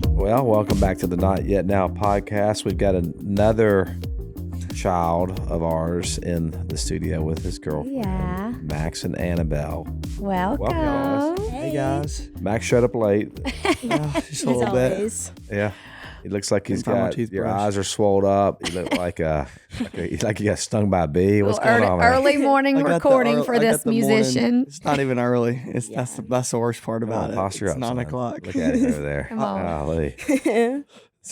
Well, welcome back to the Not Yet Now podcast. We've got another child of ours in the studio with his girlfriend, Max and Annabelle. Welcome. Guys. Hey guys. Max showed up late. Just a little bit. Yeah. He looks like he's Can't find my got, your toothbrush. eyes are swelled up. You look like he got stung by a bee. What's going on, man? Early morning recording for this musician. It's not even early. That's the worst part about it. Posture It's up, 9 son. o'clock. Look at it over there. Come on. Golly.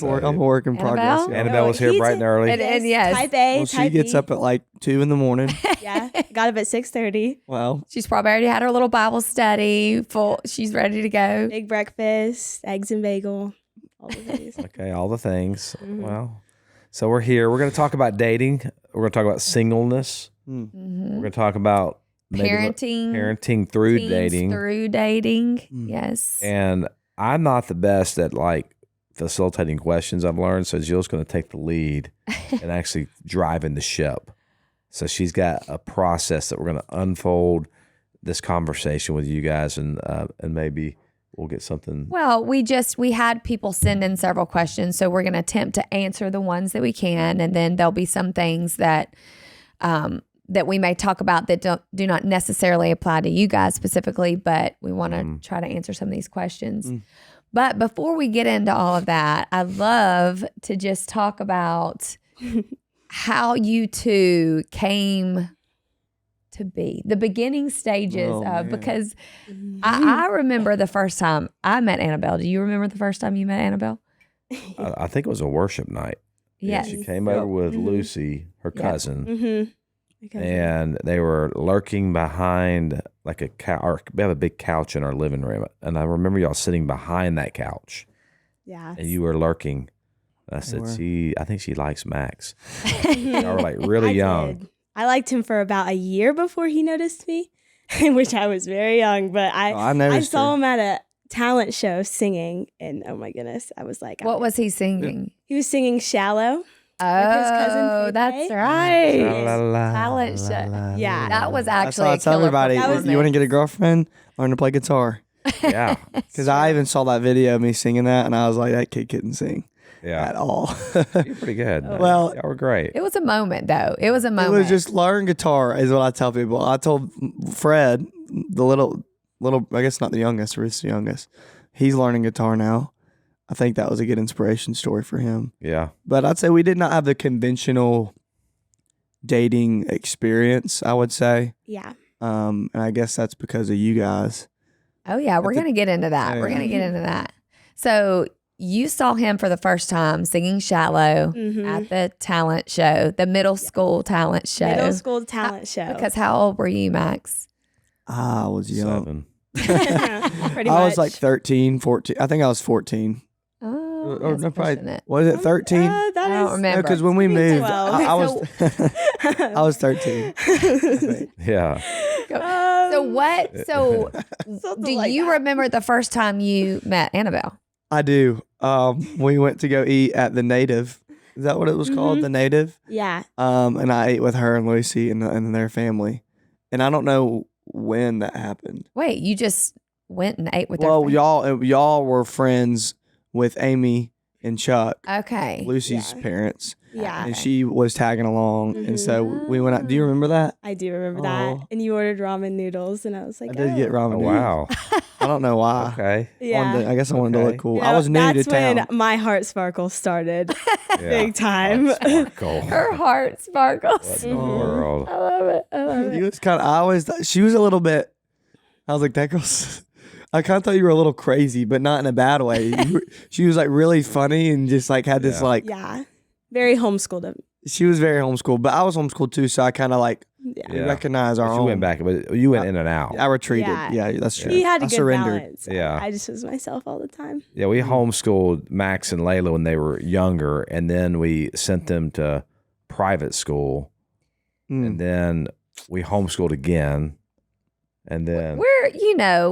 I'm a work in progress. Annabelle? Annabelle was here bright and early. And yes, Type A, Well, she type gets B. up at like 2 in the morning. Yeah, got up at 6:30. Well, she's probably already had her little Bible study. She's ready to go. Big breakfast, eggs and bagel, all the things. Okay, all the things. Well, so we're here. We're going to talk about dating. We're going to talk about singleness. We're going to talk about maybe parenting through teens dating. Through dating, yes. And I'm not the best at like facilitating questions, I've learned. So Jill's going to take the lead and actually driving the ship. So she's got a process that we're going to unfold this conversation with you guys, and maybe we'll get something. Well, we had people send in several questions, so we're going to attempt to answer the ones that we can, and then there'll be some things that that we may talk about that do not necessarily apply to you guys specifically, but we want to try to answer some of these questions. But before we get into all of that, I'd love to just talk about how you two came to be, the beginning stages because I remember the first time I met Annabelle. Do you remember the first time you met Annabelle? I think it was a worship night. Yes. She came over with Lucy, her cousin, and they were lurking behind like a couch. We have a big couch in our living room, and I remember y'all sitting behind that couch. Yeah. And you were lurking. I said, I think she likes Max. Y'all were like really young. Did. I liked him for about a year before he noticed me, which I was very young, but I saw him at a talent show singing, and oh my goodness, I was like, what was he singing? He was singing "Shallow." Oh, his cousin that's right. Talent show. Yeah. That was that's actually what I a tell killer everybody. performance. You want to get a girlfriend? Learn to play guitar. Yeah. Because I even saw that video of me singing that, and I was like, that kid couldn't sing at all. You're pretty good. Well, y'all were great. It was a moment, though. It was a moment. It was just learn guitar is what I tell people. I told Fred, the little, I guess not the youngest, Ruth's the youngest. He's learning guitar now. I think that was a good inspiration story for him. Yeah. But I'd say we did not have the conventional dating experience, I would say. Yeah. And I guess that's because of you guys. Oh, yeah. We're going to get into that. Yeah. We're going to get into that. So you saw him for the first time singing Shallow at the talent show, the middle school talent show. Middle school talent show. Because how old were you, Max? I was young. 7. Pretty I much. was like 13, 14. I think I was 14. Oh, Or that's no, probably, pushing it. was it 13? I don't remember. Because when we moved, 12. I was I was 13. I think. Yeah. So what? So Something do like you that. remember the first time you met Annabelle? I do. We went to go eat at the Native. Is that what it was called? The Native? Yeah. And I ate with her and Lucy and their family. And I don't know when that happened. Wait, you just went and ate with her? Well, y'all were friends with Amy and Chuck, Okay. Lucy's parents. Yeah. And she was tagging along. And so we went out. Do you remember that? I do remember Oh. that. And you ordered ramen noodles, and I was like, I did get Oh, ramen. wow. I don't know why. Okay. Yeah. I guess I wanted to look cool. You I know, was new to that's town. when my heart sparkle started Yeah. big time. Sparkle. Her heart sparkles. What in the world? I love it. I love it. You was kind of. I always. She was a little bit. I was like, that girl's. I kind of thought you were a little crazy, but not in a bad way. She was like really funny and just like had this like. Yeah. Very homeschooled. She was very homeschooled, but I was homeschooled too, so I kind of like Yeah. recognize our But own. you went back, but you went in and out. I retreated. Yeah. Yeah, that's true. He had a I good surrendered. balance. Yeah. I just was myself all the time. Yeah, we homeschooled Max and Layla when they were younger, and then we sent them to private school, and then we homeschooled again, and then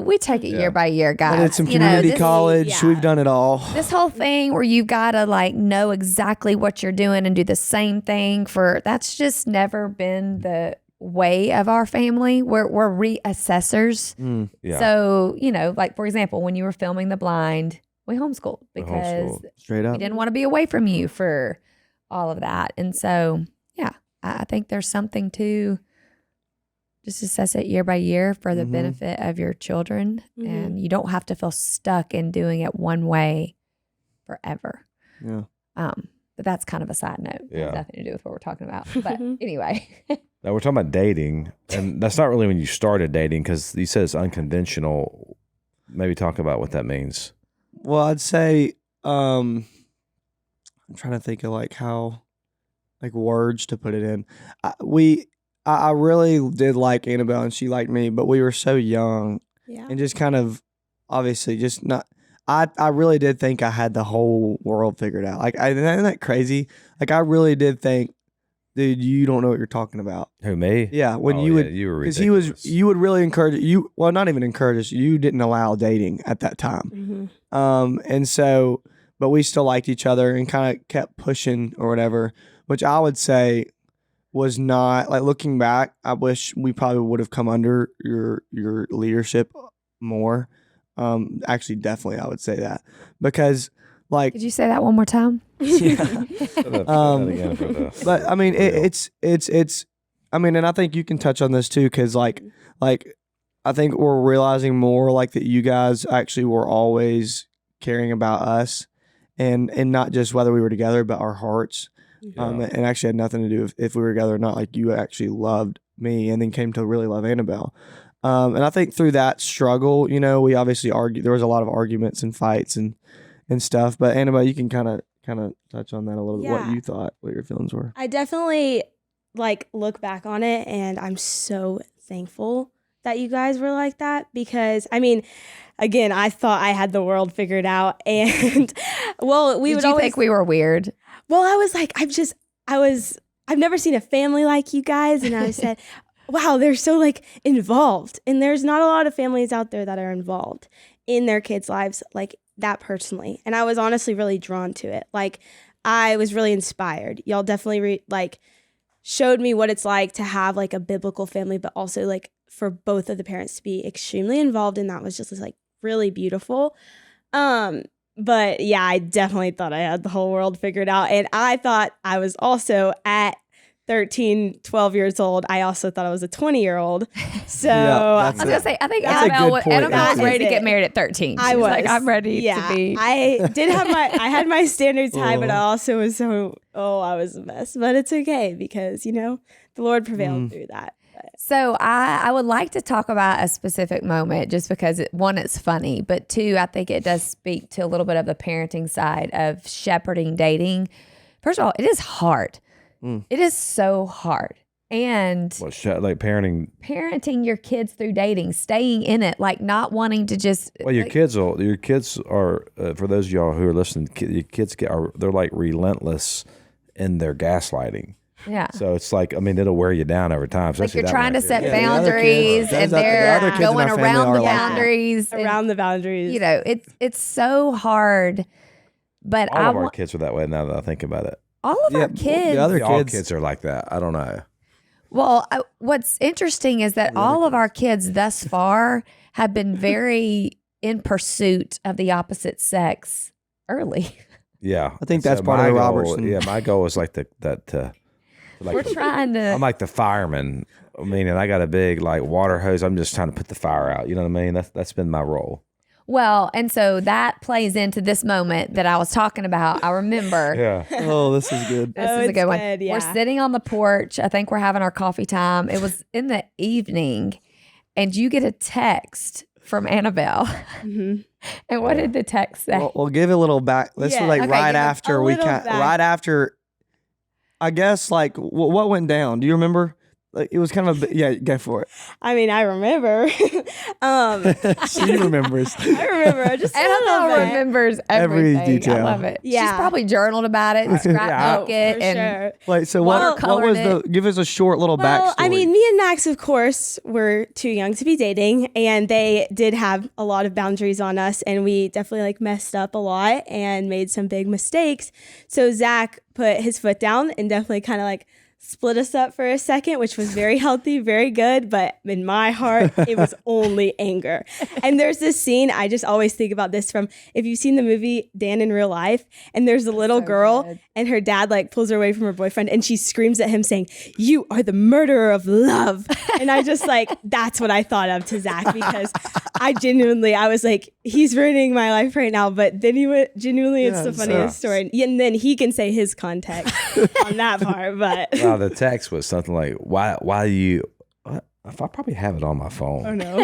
We take it year by year, guys. I did some You know, community this- college. yeah. We've done it all. This whole thing where you've got to like know exactly what you're doing and do the same thing that's just never been the way of our family. We're reassessors. yeah. So, like, for example, when you were filming The Blind, we homeschooled because straight up. we didn't want to be away from you for all of that. And so, yeah, I think there's something to just assess it year by year for the benefit of your children. And you don't have to feel stuck in doing it one way forever. Yeah. But that's kind of a side note. It has nothing to do with what we're talking about. But anyway. Now we're talking about dating, and that's not really when you started dating, because you said it's unconventional. Maybe talk about what that means. Well, I'd say I'm trying to think of like how, like words to put it in. I really did like Annabelle, and she liked me, but we were so young, and just kind of obviously just not. I really did think I had the whole world figured out. Like, isn't that crazy? Like, I really did think, dude, you don't know what you're talking about. Who, me? Yeah, when you would, you were because you would really encourage you. Well, not even encourage us. You didn't allow dating at that time, and so, but we still liked each other and kind of kept pushing or whatever. Which I would say was not, like, looking back, I wish we probably would have come under your leadership more. Actually, definitely, I would say that, because, like, Did you say that one more time? yeah. But I mean, it's. I mean, and I think you can touch on this too, because like I think we're realizing more like that you guys actually were always caring about us, and not just whether we were together, but our hearts. And actually had nothing to do with if we were together or not. Like, you actually loved me, and then came to really love Annabelle. And I think through that struggle, we obviously argued. There was a lot of arguments and fights and stuff. But Annabelle, you can kind of touch on that a little bit. What you thought, what your feelings were. I definitely look back on it, and I'm so thankful that you guys were like that, because I mean, again, I thought I had the world figured out, and well, Did you think we were weird? Well, I was like, I've never seen a family like you guys, and I said, wow, they're so involved, and there's not a lot of families out there that are involved in their kids' lives like that personally, and I was honestly really drawn to it. I was really inspired. Y'all definitely showed me what it's like to have a biblical family, but also for both of the parents to be extremely involved, and that was just really beautiful. But yeah, I definitely thought I had the whole world figured out, and I thought I was also at 13, 12 years old. I also thought I was a 20year-old. So I was gonna say, I think Annabelle was ready to get married at 13. I was like, I'm ready to be. I had my standards high, but I also was I was a mess. But it's okay, because the Lord prevailed through that. So I would like to talk about a specific moment, just because one, it's funny, but two, I think it does speak to a little bit of the parenting side of shepherding dating. First of all, it is hard. It is so hard. And parenting your kids through dating, staying in it, not wanting to just. Well, your kids are for those of y'all who are listening, your kids they're relentless in their gaslighting. Yeah. So it's it'll wear you down over time. You're trying to set boundaries, and they're going around the boundaries. Around the boundaries. It's so hard. But all of our kids are that way now that I think about it. All of our kids. All kids are like that. I don't know. Well, what's interesting is that all of our kids thus far have been very in pursuit of the opposite sex early. Yeah. I think that's part of the Robertson. Yeah, my goal is we're trying to. I'm like the fireman. Meaning I got a big water hose. I'm just trying to put the fire out. You know what I mean? That's been my role. Well, and so that plays into this moment that I was talking about. I remember. Yeah. Oh, this is good. This is a good one. Yeah. We're sitting on the porch. I think we're having our coffee time. It was in the evening, and you get a text from Annabelle. Mm-hmm. And what did the text say? We'll give it a little back. This was right after right after. I guess what went down? Do you remember? It was kind of go for it. I mean, I remember. She remembers. I remember. Annabelle remembers every detail. I love it. Yeah. She's probably journaled about it, scrapbook it, and sure. Wait, so what was give us a short little backstory? I mean, me and Max, of course, were too young to be dating, and they did have a lot of boundaries on us, and we definitely messed up a lot and made some big mistakes. So Zach put his foot down and definitely kind of split us up for a second, which was very healthy, very good. But in my heart, it was only anger. And there's this scene, I just always think about this from, if you've seen the movie Dan in Real Life, and there's a little girl good. and her dad like pulls her away from her boyfriend and she screams at him saying, "You are the murderer of love." And I just like, that's what I thought of to Zach, because I was like, he's ruining my life right now. But then he went, genuinely, it's the funniest story. And then he can say his context on that part. But The text was something like, why do you, I probably have it on my phone. oh no.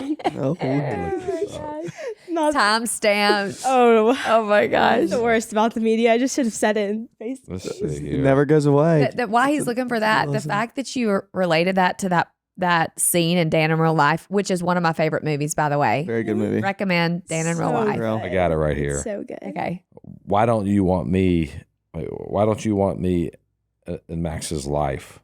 Not Timestamp. oh my gosh. the worst about the media. I just should have said it in Facebook. Let's see here. It never goes away. Why he's looking for that, the fact that you related that to that scene in Dan in Real Life, which is one of my favorite movies, by the way. Very good movie. Recommend Dan in Real So Life. Real. I got it right here. So good. Okay. Why don't you want me in Max's life?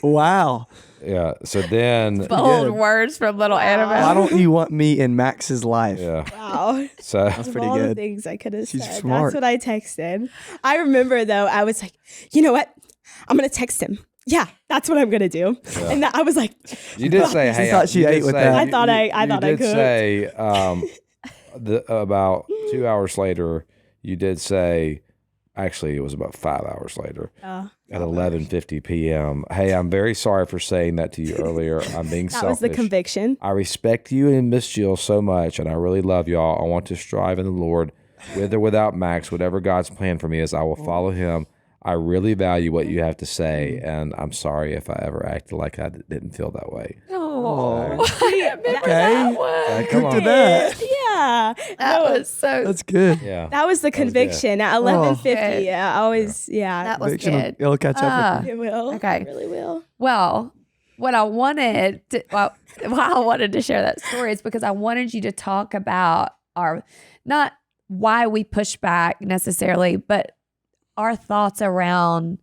Wow. Yeah. So then, Bold words from little Annabelle. Why don't you want me in Max's life? yeah. Wow. So That's Of pretty all the good. things I could have She's said. smart. That's what I texted. I remember though, I was like, you know what? I'm gonna text him. Yeah, that's what I'm gonna do. Yeah. And I was like, you did say, "Hey," thought she you did ate with say- that. I thought I did could. say about 2 hours later. You did say, actually, it was about 5 hours later. At 11:50 p.m. Hey, I'm very sorry for saying that to you earlier. I'm being that selfish. was the conviction. I respect you and Miss Jill so much, and I really love y'all. I want to strive in the Lord, with or without Max. Whatever God's plan for me is, I will follow Him. I really value what you have to say, and I'm sorry if I ever acted like I didn't feel that way. Oh, Okay. Come Good on. to that. Yeah. that No, was so. That's good. Yeah. that was the conviction at 11:50. Good. Yeah, I always That was Conviction will- good. It'll catch up with it will. Okay. It really will. Well, what I wanted to, why I wanted to share that story is because I wanted you to talk about not why we push back necessarily, but our thoughts around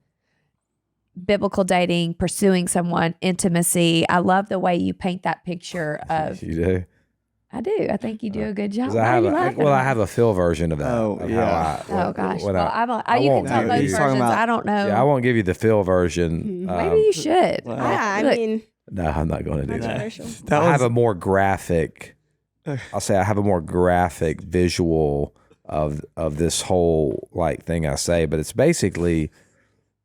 biblical dating, pursuing someone, intimacy. I love the way you paint that picture of. You do? I do. I think you do a good job. 'Cause Why are you I laughing? have a Phil version of that. Oh, of yeah. how Oh gosh. when Well, you can won't tell do both it. He's talking versions. about- I don't know. Yeah, I won't give you the Phil version. Maybe you should. Wow. Yeah, I Look. mean, No, I'm not going to do that. controversial. That I have was- a more graphic. I'll say I have a more graphic visual of this whole like thing I say, but it's basically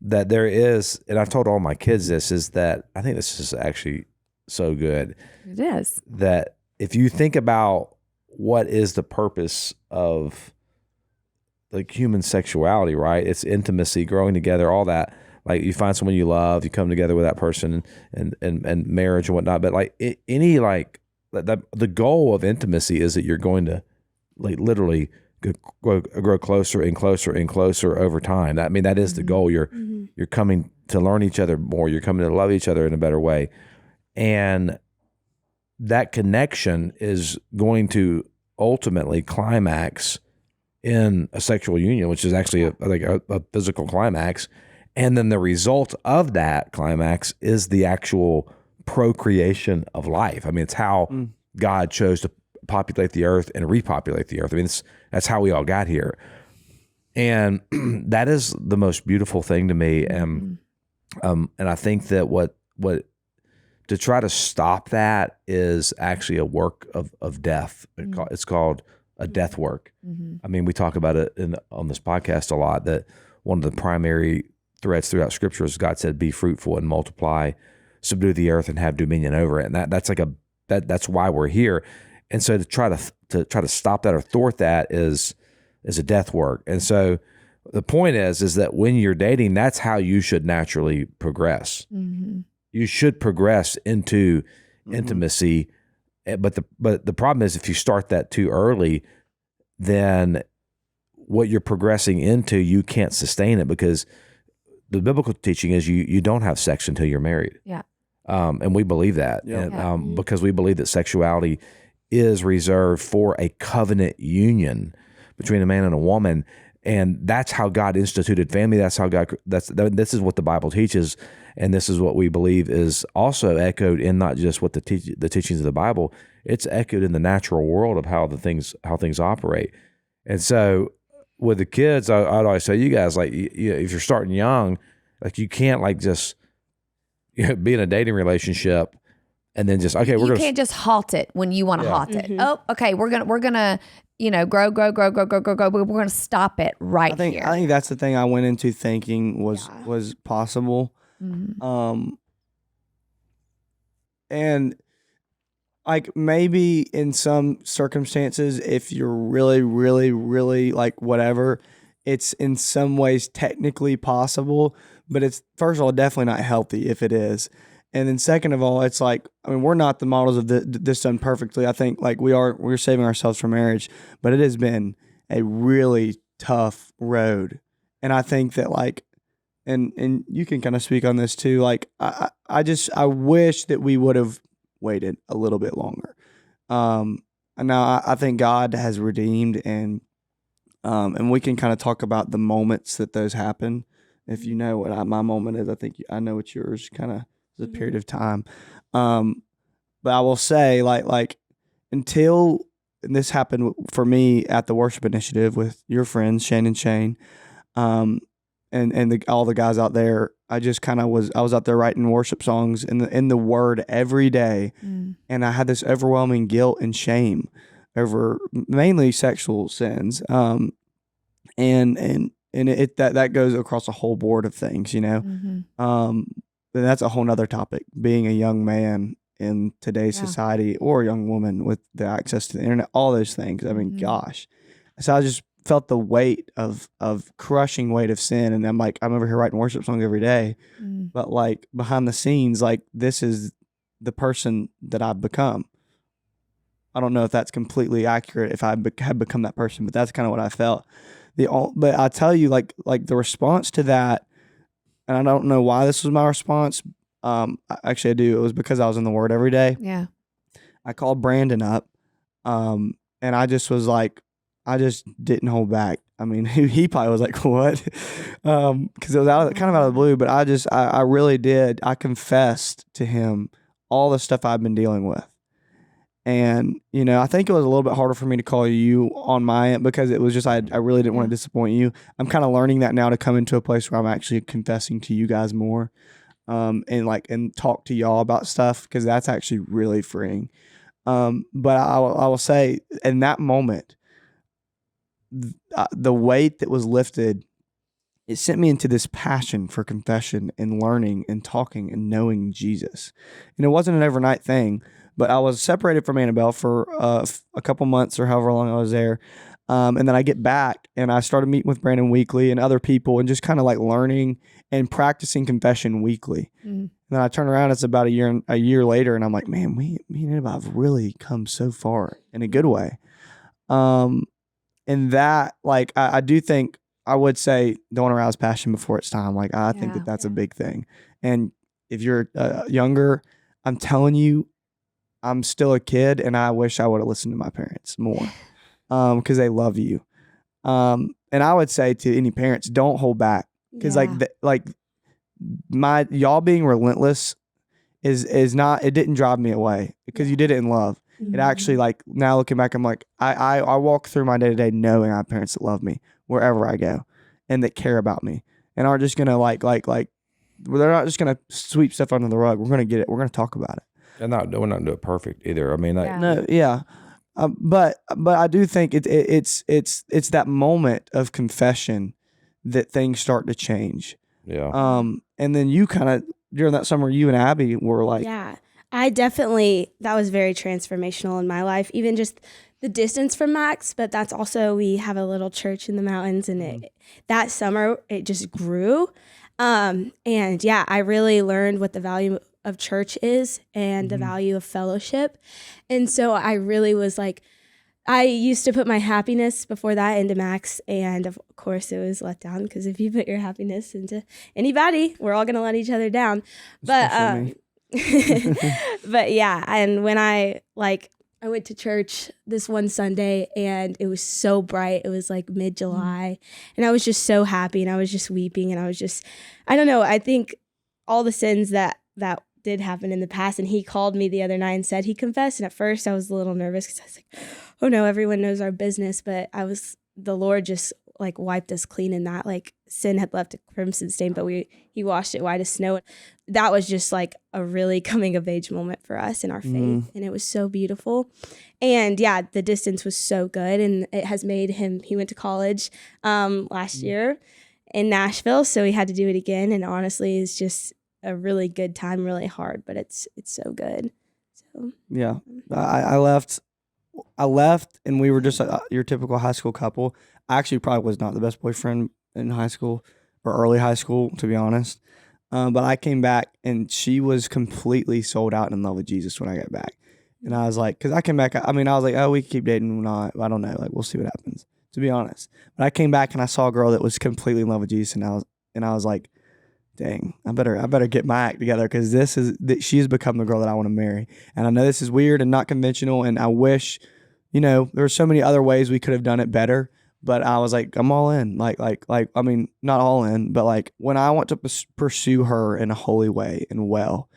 that there is, and I've told all my kids this, is that I think this is actually so good It is. that if you think about what is the purpose of like human sexuality, right? It's intimacy, growing together, all that. Like you find someone you love, you come together with that person, and marriage and whatnot. But like any like the goal of intimacy is that you're going to like literally grow closer and closer and closer over time. I mean, that is the goal. You're coming to learn each other more. You're coming to love each other in a better way, and that connection is going to ultimately climax in a sexual union, which is actually a physical climax. And then the result of that climax is the actual procreation of life. I mean, it's how God chose to populate the earth and repopulate the earth. I mean, that's how we all got here. And that is the most beautiful thing to me. And I think that what to try to stop that is actually a work of death. It's called a death work. I mean, we talk about it on this podcast a lot, that one of the primary threads throughout Scripture is God said, "Be fruitful and multiply, subdue the earth and have dominion over it." And that's why we're here. And so to try to stop that or thwart that is a death work. And so the point is that when you're dating, that's how you should naturally progress. You should progress into intimacy, but the problem is if you start that too early, then what you're progressing into, you can't sustain it, because the biblical teaching is you don't have sex until you're married. Yeah. And we believe that, because we believe that sexuality is reserved for a covenant union between a man and a woman. And that's how God instituted family. That's how this is what the Bible teaches. And this is what we believe is also echoed in not just what the teachings of the Bible, it's echoed in the natural world of how things operate. And so with the kids, I'd always say, you guys, like, if you're starting young, Like you can't like just be in a dating relationship and then just You can't just halt it when you want to halt it. Oh, okay, we're gonna grow. But we're gonna stop it right here. I think that's the thing I went into thinking was possible. And like maybe in some circumstances, if you're really, really, really like whatever, it's in some ways technically possible, but it's first of all definitely not healthy if it is. And then second of all, it's like, I mean, we're not the models of this done perfectly. I think like we're saving ourselves for marriage, but it has been a really tough road. And I think that like, and you can kind of speak on this too. Like, I wish that we would have waited a little bit longer. And now I think God has redeemed and we can kind of talk about the moments that those happen. If you know what my moment is, I think I know what yours kind of is a period of time. But I will say like until and this happened for me at the worship initiative with your friends, Shane and Shane, and all the guys out there. I just kind of I was out there writing worship songs in the Word every day, and I had this overwhelming guilt and shame over mainly sexual sins, and it that goes across a whole board of things, And that's a whole nother topic. Being a young man in today's society, or a young woman with the access to the internet, all those things. I mean, gosh. So I just felt the weight of crushing weight of sin, and I'm over here writing worship songs every day, but like behind the scenes, like this is the person that I've become. I don't know if that's completely accurate if I had become that person, but that's kind of what I felt. But I tell you, like the response to that, and I don't know why this was my response. Actually, I do. It was because I was in the Word every day. Yeah. I called Brandon up, and I just was like, I just didn't hold back. I mean, he probably was like, what? Because it was kind of out of the blue, but I really did. I confessed to him all the stuff I've been dealing with. And, I think it was a little bit harder for me to call you on my end because it was just, I really didn't want to disappoint you. I'm kind of learning that now to come into a place where I'm actually confessing to you guys more, and talk to y'all about stuff, because that's actually really freeing. But I will say in that moment, the weight that was lifted, it sent me into this passion for confession and learning and talking and knowing Jesus. And it wasn't an overnight thing, but I was separated from Annabelle for a couple months or however long I was there. And then I get back and I started meeting with Brandon weekly and other people and just kind of like learning and practicing confession weekly. And then I turn around, it's about a year later, and I'm like, man, me and Annabelle have really come so far in a good way. And that, like, I do think, I would say, don't arouse passion before it's time. Like, I think that's a big thing. And if you're younger, I'm telling you, I'm still a kid, and I wish I would have listened to my parents more, because they love you. And I would say to any parents, don't hold back, because y'all being relentless is not. It didn't drive me away, because you did it in love. It actually, like, now looking back, I'm like, I walk through my day to day knowing I have parents that love me wherever I go, and that care about me, and aren't just gonna like they're not just gonna sweep stuff under the rug. We're gonna get it. We're gonna talk about it. And we're not doing it perfect either. I mean, but I do think it's that moment of confession that things start to change. Yeah. And then you kind of during that summer, you and Abby were like, I definitely, that was very transformational in my life, even just the distance from Max, but that's also, we have a little church in the mountains, and that summer it just grew. And I really learned what the value of church is and the value of fellowship. And so I really was like, I used to put my happiness before that into Max, and of course it was let down, because if you put your happiness into anybody, we're all going to let each other down. But but yeah, and when I went to church this one Sunday, and it was so bright. It was like mid-July, and I was just so happy, and I was just weeping, and I was just, I don't know, I think all the sins that did happen in the past. And he called me the other night and said he confessed. And at first I was a little nervous, because I was like, oh no, everyone knows our business. But the Lord just like wiped us clean in that. Like sin had left a crimson stain, but he washed it white as snow. That was just like a really coming of age moment for us in our faith. And it was so beautiful. And yeah, the distance was so good. And it has made he went to college last year in Nashville. So we had to do it again. And honestly, it's just a really good time, really hard, but it's so good. So yeah, I left and we were just your typical high school couple. I actually probably was not the best boyfriend in high school or early high school, to be honest. But I came back and she was completely sold out and in love with Jesus when I got back. And I was like, because I came back, I was like, oh, we can keep dating or not. I don't know. Like, we'll see what happens, to be honest. But I came back and I saw a girl that was completely in love with Jesus. And I was like, dang, I better get my act together, because she has become the girl that I want to marry. And I know this is weird and not conventional. And I wish, there were so many other ways we could have done it better. But I was like, I'm all in. Like, not all in, but like when I want to pursue her in a holy way and well,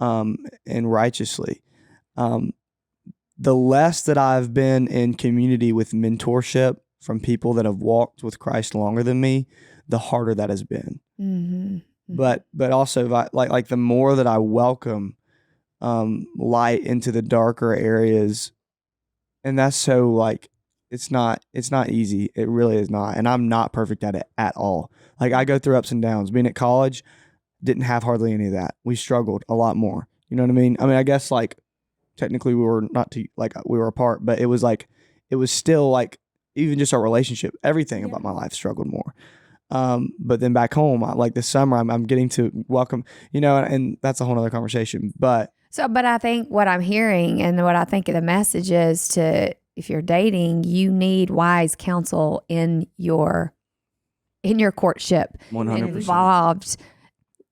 and righteously, the less that I've been in community with mentorship from people that have walked with Christ longer than me, the harder that has been. Mm-hmm. But also like the more that I welcome light into the darker areas, and that's so like it's not easy. It really is not, and I'm not perfect at it at all. Like I go through ups and downs. Being at college, didn't have hardly any of that. We struggled a lot more. You know what I mean? I guess like technically we were we were apart, but it was still like even just our relationship, everything about my life struggled more. But then back home, like this summer, I'm getting to welcome, and that's a whole other conversation. But I think what I'm hearing and what I think of the message is if you're dating, you need wise counsel in your courtship, 100%. involved,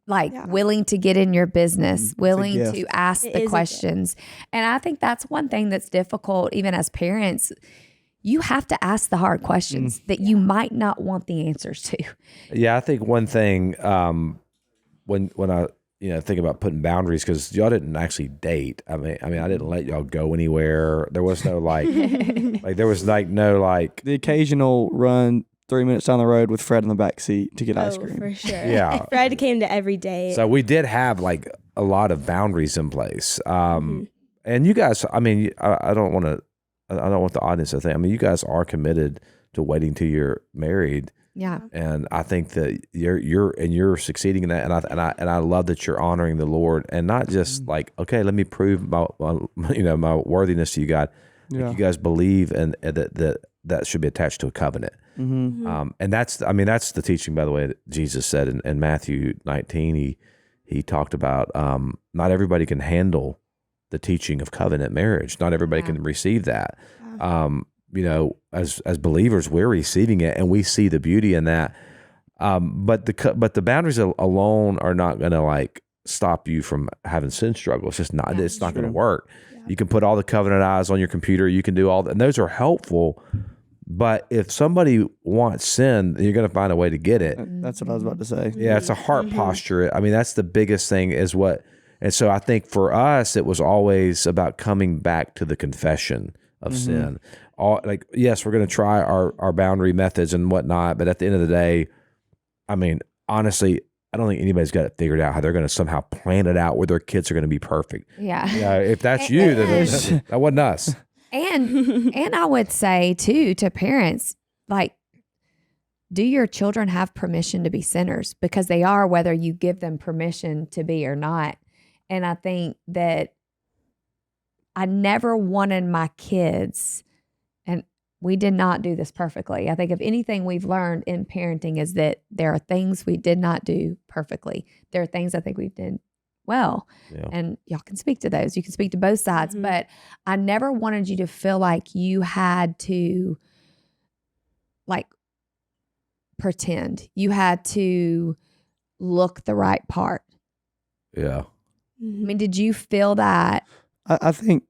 willing to get in your business, willing gift. to ask the questions. And I think that's one thing that's difficult, even as parents. You have to ask the hard questions that you might not want the answers to. Yeah, I think one thing when I think about putting boundaries, because y'all didn't actually date. I mean, I didn't let y'all go anywhere. There was no the occasional run 3 minutes down the road with Fred in the back seat to get ice cream. For sure. Yeah, Fred came to every day. So we did have like a lot of boundaries in place. And you guys, I don't want the audience to think. You guys are committed to waiting till you're married. Yeah. And I think that you're succeeding in that. And I love that you're honoring the Lord, and not just like, okay, let me prove my worthiness to you, God. Yeah. Like you guys believe and that should be attached to a covenant. Mm-hmm. And that's the teaching, by the way, that Jesus said in Matthew 19. He talked about not everybody can handle the teaching of covenant marriage. Not everybody can receive that. As believers, we're receiving it and we see the beauty in that. But the boundaries alone are not going to like stop you from having sin struggle. It's just not. It's not going to work. Yeah. You can put all the covenant eyes on your computer. You can do all that, and those are helpful. But if somebody wants sin, you're going to find a way to get it. That's what I was about to say. Yeah, it's a heart posture. That's the biggest thing is what. And so I think for us, it was always about coming back to the confession of sin. Yes, we're going to try our boundary methods and whatnot, but at the end of the day, honestly, I don't think anybody's got it figured out how they're going to somehow plan it out where their kids are going to be perfect. Yeah. If that's you, then that wasn't us. And I would say too to parents, like, do your children have permission to be sinners? Because they are, whether you give them permission to be or not. And I think that I never wanted my kids, and we did not do this perfectly. I think if anything we've learned in parenting is that there are things we did not do perfectly. There are things I think we've done well. Yeah. And y'all can speak to those. You can speak to both sides. But I never wanted you to feel like you had to pretend. You had to look the right part. Yeah. Did you feel that? I think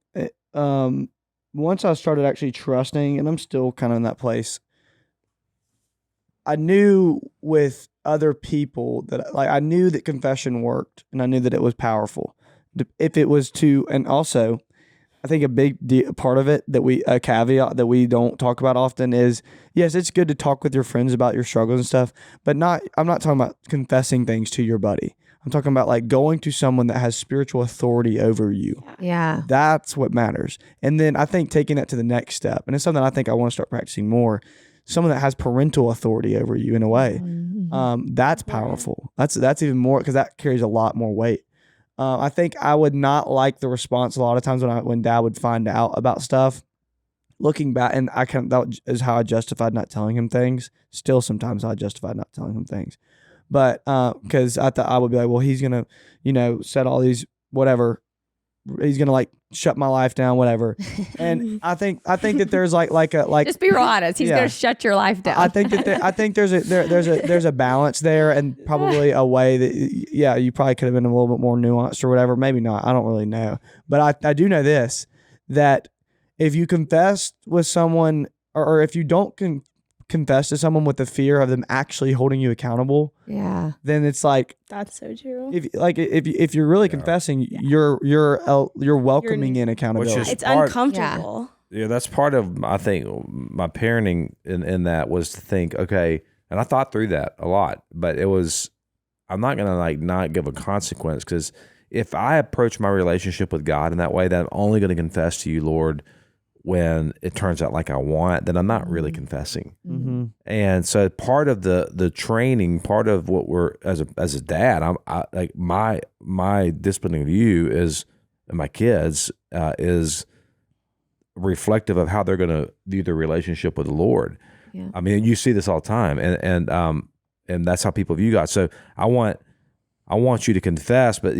once I started actually trusting, and I'm still kind of in that place, I knew with other people that I knew that confession worked, and I knew that it was powerful. If it was to, and also I think a big part of it a caveat that we don't talk about often is, yes, it's good to talk with your friends about your struggles and stuff, but I'm not talking about confessing things to your buddy. I'm talking about like going to someone that has spiritual authority over you. Yeah. That's what matters. And then I think taking that to the next step, and it's something I think I want to start practicing more, someone that has parental authority over you in a way. That's powerful. That's even more, because that carries a lot more weight. I think I would not like the response a lot of times when Dad would find out about stuff. Looking back, and that is how I justified not telling him things. Still, sometimes I justified not telling him things, but because I thought I would be like, well, he's gonna, set all these whatever. He's gonna like shut my life down, whatever. And I think that there's like just be real honest. He's gonna shut your life down. I think that there's a balance there, and probably a way that you probably could have been a little bit more nuanced or whatever. Maybe not. I don't really know, but I do know this, that if you confess with someone, or if you don't confess to someone with the fear of them actually holding you accountable, then it's like, that's so true. If you're really confessing, you're welcoming in accountability. It's uncomfortable. Yeah, that's part of, I think, my parenting in that was to think, okay, and I thought through that a lot, but it was, I'm not going to like not give a consequence, because if I approach my relationship with God in that way, that I'm only going to confess to you, Lord, when it turns out like I want, then I'm not really confessing. Mm-hmm. And so part of the training, part of what we're, as a dad, I like my disciplining of you is, and my kids, is reflective of how they're going to view their relationship with the Lord. Yeah. I mean, you see this all the time, and that's how people view God. So I want you to confess, but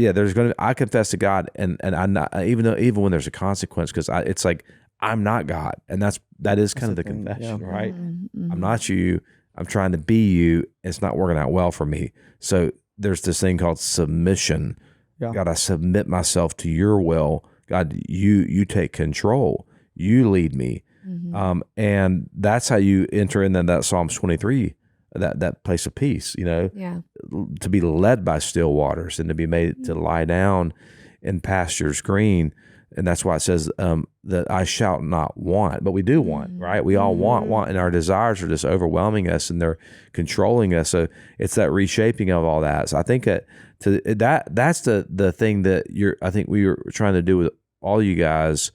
I confess to God, and I'm not, even when there's a consequence, because it's like, I'm not God, and that is kind of the confession, right? Mm-hmm. I'm not you. I'm trying to be you. It's not working out well for me. So there's this thing called submission. Yeah. God, I submit myself to your will. God, you take control. You lead me. Mm-hmm. And that's how you enter in that Psalms 23, that place of peace, to be led by still waters and to be made to lie down in pastures green. And that's why it says that I shall not want, but we do want, right? We all want, and our desires are just overwhelming us, and they're controlling us. So it's that reshaping of all that. So I think that's the thing that I think we were trying to do with all you guys,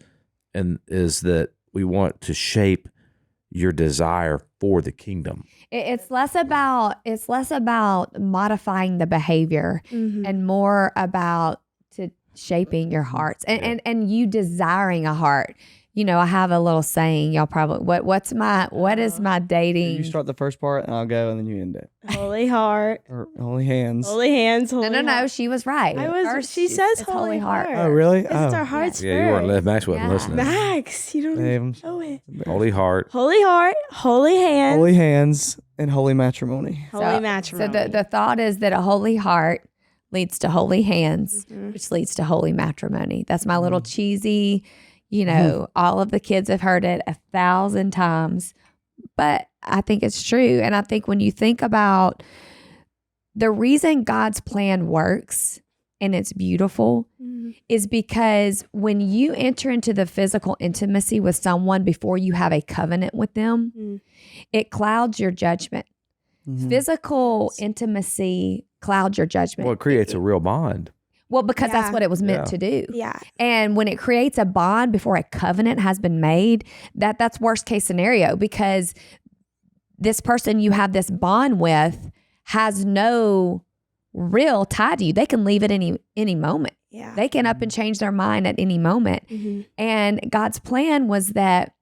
and is that we want to shape your desire for the kingdom. It's less about modifying the behavior and more about shaping your hearts and you desiring a heart. I have a little saying, y'all probably, what is my dating? You start the first part and I'll go, and then you end it. Holy heart. Or holy hands. Holy hands. Holy No, she was right. She says holy heart. Oh, really? It's our hearts first. Yeah, you weren't. Max wasn't listening. Max, you don't even know it. Holy heart. Holy heart. Holy hands. Holy hands and holy matrimony. Holy matrimony. So the thought is that a holy heart leads to holy hands, which leads to holy matrimony. That's my little cheesy, all of the kids have heard it 1,000 times, but I think it's true. And I think when you think about the reason God's plan works and it's beautiful is because when you enter into the physical intimacy with someone before you have a covenant with them, it clouds your judgment. Physical intimacy clouds your judgment. Well, it creates a real bond. Well, because that's what it was meant to do. Yeah. And when it creates a bond before a covenant has been made, that's worst case scenario, because this person you have this bond with has no real tie to you. They can leave at any moment. Yeah. They can up and change their mind at any moment. And God's plan was that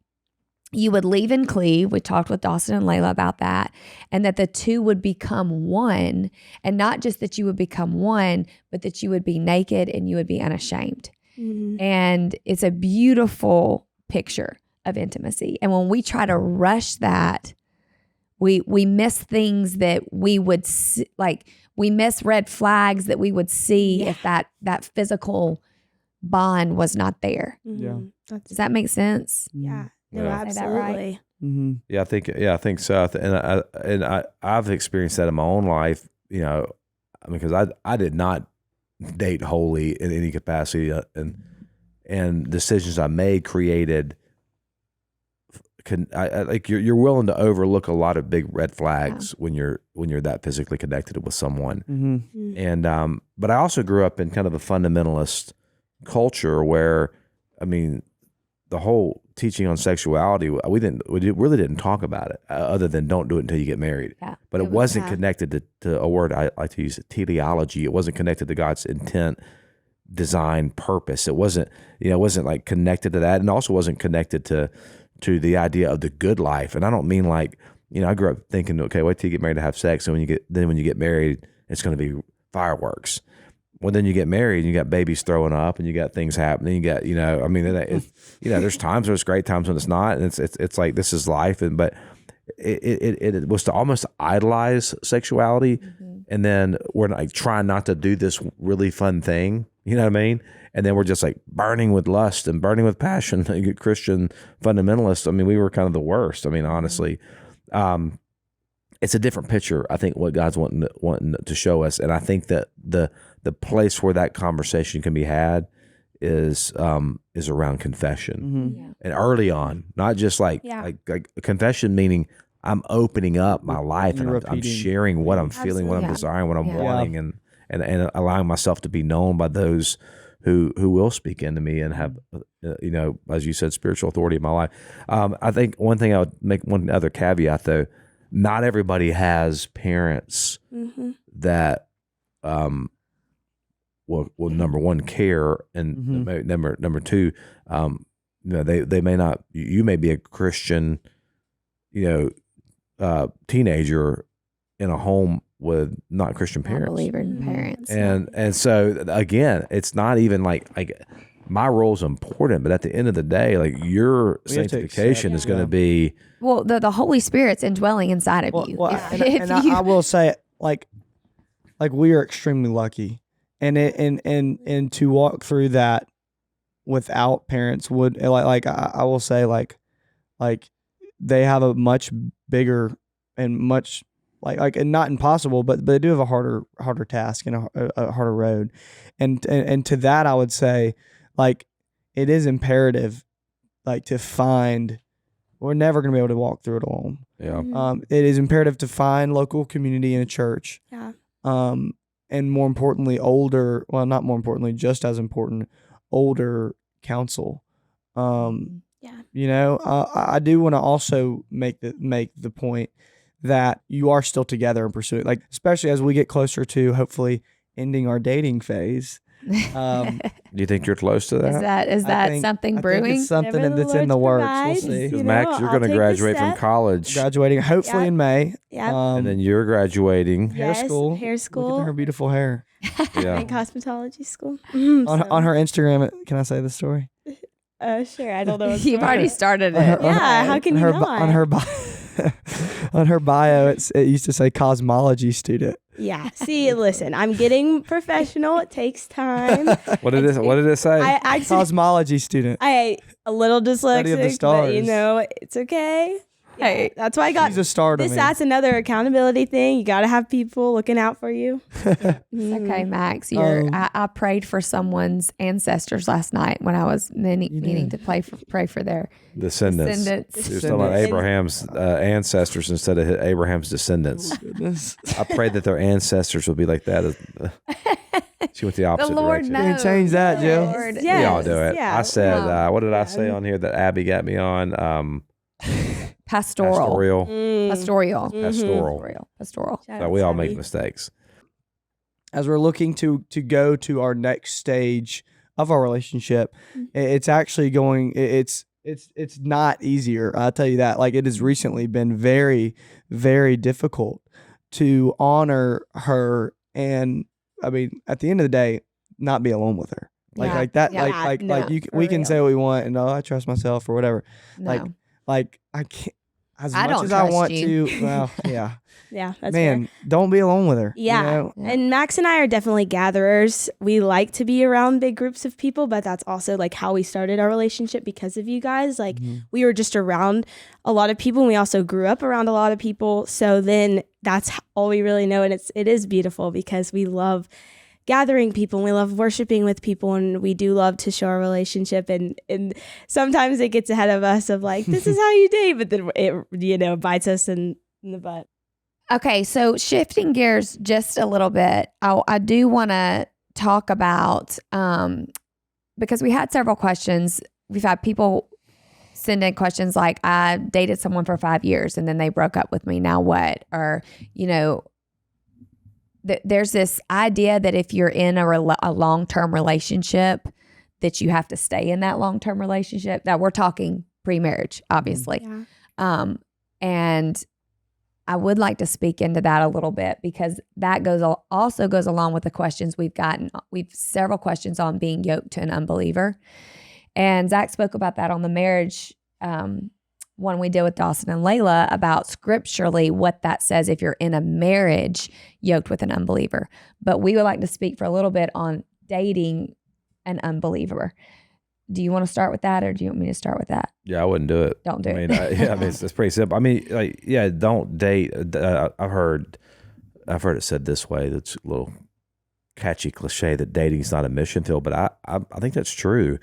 you would leave and cleave. We talked with Dawson and Layla about that, and that the two would become one, and not just that you would become one, but that you would be naked and you would be unashamed. And it's a beautiful picture of intimacy. And when we try to rush that, we miss things that we would see, like we miss red flags that we would see if that physical bond was not there. Yeah. Does that make sense? Yeah. No, Yeah. absolutely. Yeah, I think so. And I've experienced that in my own life. Because I did not date holy in any capacity, and and decisions I made created. Like you're willing to overlook a lot of big red flags when you're that physically connected with someone. Mm-hmm. And but I also grew up in kind of a fundamentalist culture where, I mean, the whole teaching on sexuality, we really didn't talk about it other than don't do it until you get married. Yeah. But it wasn't connected to a word I like to use, teleology. It wasn't connected to God's intent, design, purpose. It wasn't like connected to that, and also wasn't connected to the idea of the good life. And I don't mean like, I grew up thinking, okay, wait till you get married to have sex. And when you get married, it's going to be fireworks. Well, then you get married and you got babies throwing up and you got things happening. You got, there's times where it's great, times when it's not. And it's like, this is life. But it was to almost idolize sexuality. Mm-hmm. And then we're like trying not to do this really fun thing. You know what I mean? And then we're just like burning with lust and burning with passion. Like Christian fundamentalists. I mean, we were kind of the worst. I mean, honestly, it's a different picture. I think what God's wanting to show us. And I think that the place where that conversation can be had is around confession. Mm-hmm. And early on, not just like confession, meaning I'm opening up my life and I'm sharing what I'm feeling, what I'm desiring, what I'm wanting, and allowing myself to be known by those who will speak into me and have, as you said, spiritual authority in my life. I think one thing I would make one other caveat though, not everybody has parents that, well, number one, care, and number two, they may not. You may be a Christian, teenager in a home with not Christian parents, believer parents, and so again, it's not even like my role is important, but at the end of the day, like your sanctification is going to be the Holy Spirit's indwelling inside of you. I will say, like we are extremely lucky. And to walk through that without parents would I will say like they have a much bigger and much and not impossible, but they do have a harder task and a harder road, and to that I would say like it is imperative like to find. We're never going to be able to walk through it alone. Yeah. It is imperative to find local community in a church. Yeah. And more importantly, not more importantly, just as important, older counsel. I do want to also make the point that you are still together and pursuing, like, especially as we get closer to hopefully ending our dating phase. Do you think you're close to that? Is that something brewing? I think it's something that's in the works. We'll see. Because Max, you're going to graduate from college. Graduating hopefully in May. Yeah. And then you're graduating. Hair school. Look at her beautiful hair. Yeah. And cosmetology school. On her Instagram, can I say the story? Sure. I don't know. You've already started it. How can you not? On her on her bio, it used to say cosmology student. Yeah. See, listen, I'm getting professional. It takes time. What did it say? Cosmology student. A little dyslexic, of the stars. but it's okay. Hey, that's why I got She's a star to me. That's another accountability thing. You got to have people looking out for you. It's okay, Max. I prayed for someone's ancestors last night when I was meaning to pray for their descendants. You're talking about Abraham's ancestors instead of Abraham's descendants. Goodness. I prayed that their ancestors would be like that. She went the opposite direction. You can change that, Jill. Lord. We all do it. Yeah. I said, what did I say on here that Abby got me on? Pastoral. Pastoral. Shout So out we all Abby. make mistakes. As we're looking to go to our next stage of our relationship, it's actually going. It's not easier. I'll tell you that. Like, it has recently been very, very difficult to honor her, and I mean, at the end of the day, not be alone with her. Like that. We can say what we want, and I trust myself or whatever. No. Like I can't. As I much don't as I trust want you. to, well, yeah. Yeah, that's Man, fair. don't be alone with her. Yeah. And Max and I are definitely gatherers. We like to be around big groups of people, but that's also like how we started our relationship because of you guys. Like we were just around a lot of people, and we also grew up around a lot of people. So then that's all we really know. And it is beautiful because we love gathering people, and we love worshiping with people, and we do love to show our relationship, and sometimes it gets ahead of us of like, this is how you date, but then it bites us in the butt. Okay, so shifting gears just a little bit, I do want to talk about, because we had several questions. We've had people send in questions like, I dated someone for 5 years and then they broke up with me. Now what? Or, there's this idea that if you're in a long-term relationship, that you have to stay in that long-term relationship. Now we're talking pre-marriage, obviously. Yeah. And I would like to speak into that a little bit, because that also goes along with the questions we've gotten. We've several questions on being yoked to an unbeliever. And Zach spoke about that on the marriage one we did with Dawson and Layla, about scripturally what that says if you're in a marriage yoked with an unbeliever. But we would like to speak for a little bit on dating an unbeliever. Do you want to start with that, or do you want me to start with that? Yeah, I wouldn't do it. Don't do it. It's pretty simple. Don't date. I've heard it said this way. That's a little catchy cliche that dating is not a mission field, but I think that's true.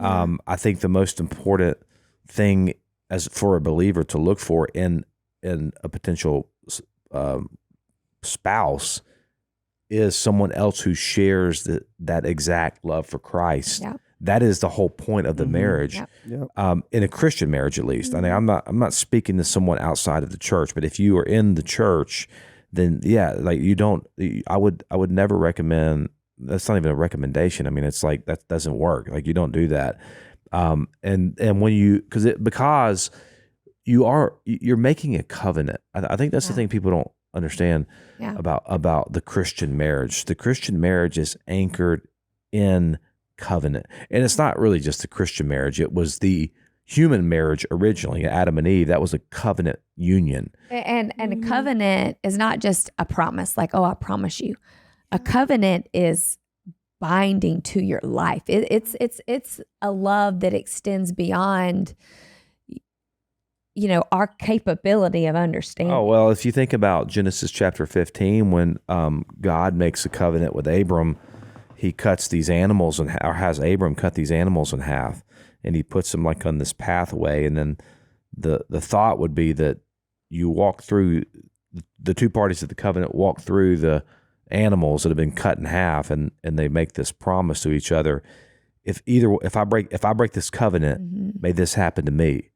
Yeah. I think the most important thing as for a believer to look for in a potential spouse is someone else who shares that exact love for Christ. Yeah. That is the whole point of the marriage. Yep. In a Christian marriage, at least. Mm-hmm. I mean, I'm not speaking to someone outside of the church, but if you are in the church, then I would never recommend. That's not even a recommendation. I mean, it's like, that doesn't work. Like, you don't do that. And when because you're making a covenant. I think that's the thing people don't understand about the Christian marriage. The Christian marriage is anchored in covenant. And it's not really just the Christian marriage. It was the human marriage originally, Adam and Eve. That was a covenant union. And a covenant is not just a promise, like, oh, I promise you. A covenant is binding to your life. It's a love that extends beyond, our capability of understanding. Oh, well, if you think about Genesis chapter 15, when God makes a covenant with Abram, he cuts these animals or has Abram cut these animals in half, and he puts them like on this pathway. And then the thought would be that you walk through, the two parties of the covenant walk through the animals that have been cut in half, and they make this promise to each other. If I break this covenant, may this happen to me.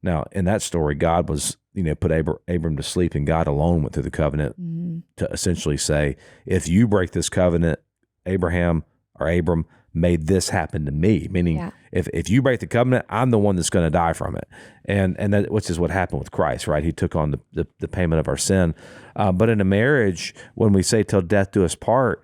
Now, in that story, God was, put Abram to sleep, and God alone went through the covenant to essentially say, if you break this covenant, Abram, may this happen to me. Meaning, if you break the covenant, I'm the one that's going to die from it. And that, which is what happened with Christ, right? He took on the payment of our sin. But in a marriage, when we say till death do us part,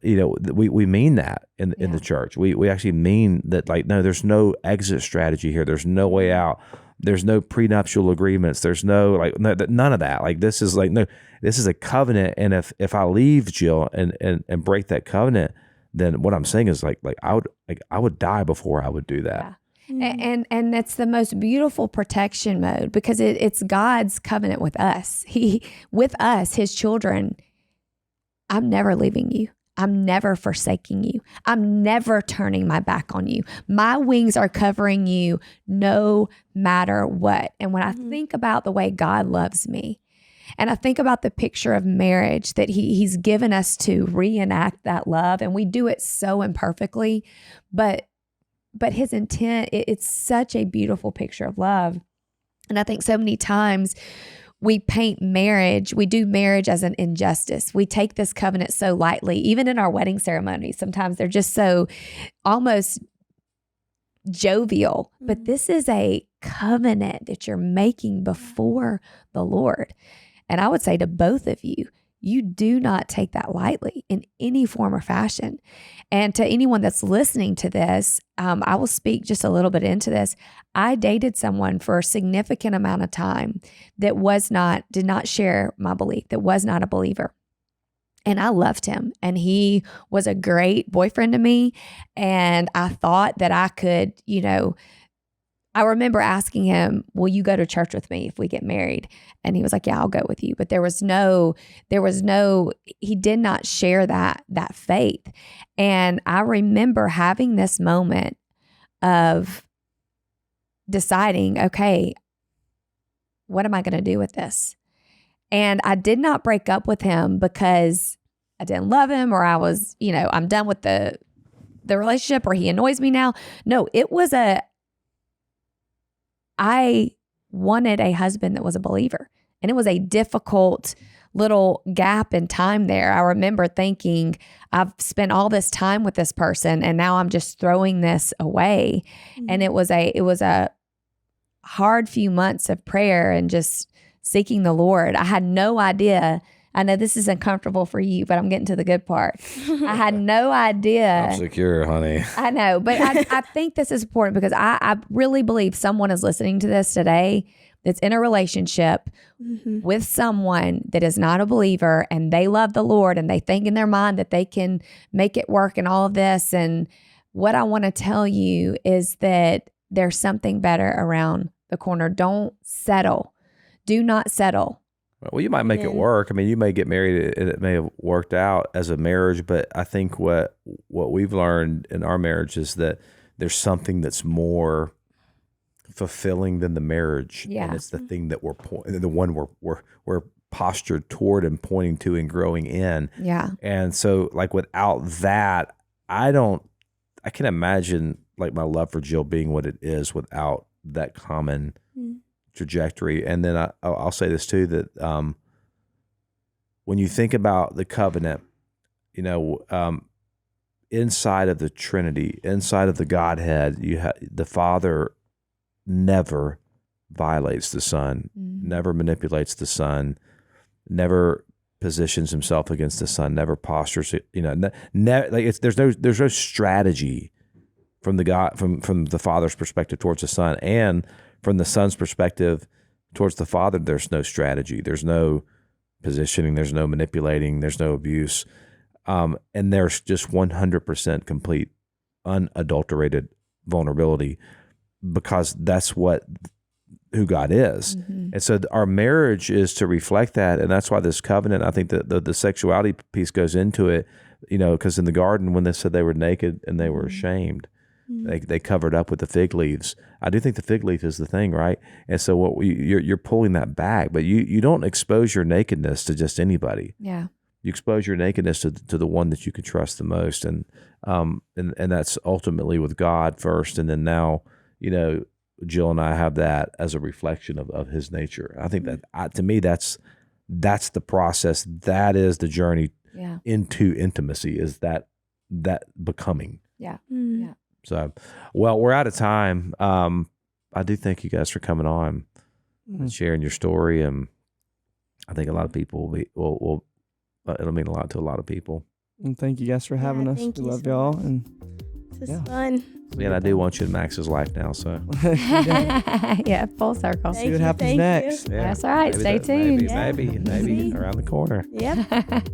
we mean that in the church. We actually mean that, like, no, there's no exit strategy here. There's no way out. There's no prenuptial agreements. There's none of that. Like, this is a covenant. And if I leave Jill and break that covenant, then what I'm saying is like I would die before I would do that. Yeah. And that's the most beautiful protection mode, because it's God's covenant with us. With us, his children. I'm never leaving you. I'm never forsaking you. I'm never turning my back on you. My wings are covering you no matter what. And when I think about the way God loves me, and I think about the picture of marriage that he's given us to reenact that love, and we do it so imperfectly, but his intent, it's such a beautiful picture of love. And I think so many times we do marriage as an injustice. We take this covenant so lightly, even in our wedding ceremonies. Sometimes they're just so almost jovial, but this is a covenant that you're making before the Lord. And I would say to both of you, you do not take that lightly in any form or fashion. And to anyone that's listening to this, I will speak just a little bit into this. I dated someone for a significant amount of time that did not share my belief, that was not a believer. And I loved him, and he was a great boyfriend to me. And I thought that I could, I remember asking him, will you go to church with me if we get married? And he was like, yeah, I'll go with you. But he did not share that faith. And I remember having this moment of deciding, okay, what am I going to do with this? And I did not break up with him because I didn't love him, or I was, I'm done with the relationship, or he annoys me now. No, it was I wanted a husband that was a believer, and it was a difficult little gap in time there. I remember thinking, I've spent all this time with this person, and now I'm just throwing this away. Mm-hmm. And it was a hard few months of prayer and just seeking the Lord. I had no idea. I know this is uncomfortable for you, but I'm getting to the good part. I had no idea. I'm secure, honey. I know, but I think this is important because I really believe someone is listening to this today that's in a relationship with someone that is not a believer, and they love the Lord, and they think in their mind that they can make it work and all of this. And what I want to tell you is that there's something better around the corner. Don't settle. Do not settle. Well, you might make it work. I mean, you may get married and it may have worked out as a marriage, but I think what we've learned in our marriage is that there's something that's more fulfilling than the marriage. Yeah. And it's the thing that the one we're postured toward and pointing to and growing in. Yeah. And so like without that, I can imagine like my love for Jill being what it is without that common trajectory. And then I'll say this too, that when you think about the covenant, inside of the Trinity, inside of the Godhead, the Father never violates the Son, never manipulates the Son, never positions himself against the Son, never postures it. There's no strategy from the Father's perspective towards the Son, and from the Son's perspective towards the Father, there's no strategy. There's no positioning. There's no manipulating. There's no abuse. And there's just 100% complete, unadulterated vulnerability, because that's who God is. And so our marriage is to reflect that. And that's why this covenant, I think the sexuality piece goes into it, because in the garden, when they said they were naked and they were ashamed, they covered up with the fig leaves. I do think the fig leaf is the thing, right? And so you're pulling that back, but you don't expose your nakedness to just anybody. Yeah. You expose your nakedness to the one that you can trust the most, and that's ultimately with God first, and then now, Jill and I have that as a reflection of His nature. I think that to me that's the process. That is the journey into intimacy. Is that becoming? Yeah. Yeah. So, well, we're out of time. I do thank you guys for coming on and sharing your story, and I think a lot of people will it'll mean a lot to a lot of people. And thank you guys for having us. We love y'all. And this is fun. Man, I do want you in Max's life now. So yeah, full circle. See what happens next. Yeah, that's all right. Stay tuned. Maybe around the corner. Yep.